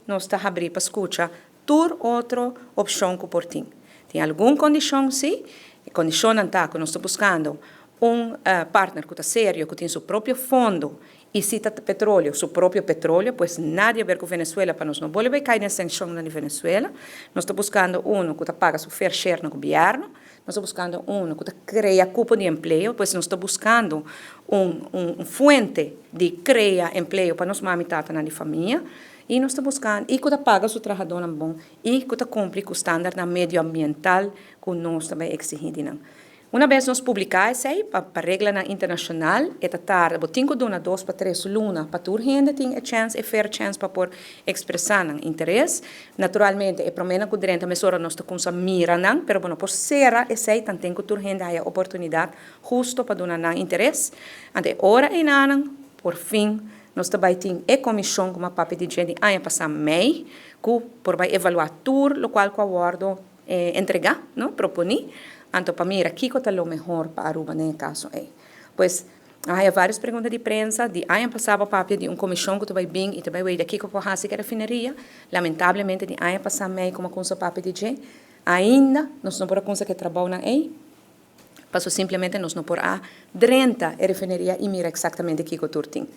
nós está abrindo para escutar tur outra opção que por tem. Tem alguma condição, sim, condição não está, que nós estamos buscando partner que está sério, que tem seu próprio fundo e cita petróleo, seu próprio petróleo, pois nada a ver com Venezuela, para nós não voltar cair na sanção na Venezuela. Nós estamos buscando que paga seu fair share no governo, nós estamos buscando que cria cupo de emprego, pois nós estamos buscando fuente de criar emprego para nós mãe e tata na família, e nós estamos buscando, e que paga seu trabalhador bom, e que cumpre com o estándar medioambiental que nós também exigimos. Uma vez nós publicamos isso aí, para a regra internacional, é tarde, eu tenho que dar 2 para 3 lunas, para toda gente tem a chance, fair chance para por expressar interesse. Naturalmente, é para mim que durante a mesura nós estamos mirando, mas não por ser isso aí, tem que toda gente a oportunidade justo para dar interesse. Ante hora e nada, por fim, nós também temos a comissão como a papi de gente a passar mês, que por vai evaluar tudo, o qual o acordo entregar, não, propor. Então, para mim, aqui que está o melhor para Aruba, nesse caso. Pois, há várias perguntas de prensa, de ano passado, papi, de comissão que vai bem, e também vai daqui que eu faço a refineria. Lamentavelmente, de ano passado, meio como coisa papi de gente, ainda, nós não podemos que trabalham aí, passo simplesmente nós não podemos 30 a refineria e mira exatamente aqui que eu tenho.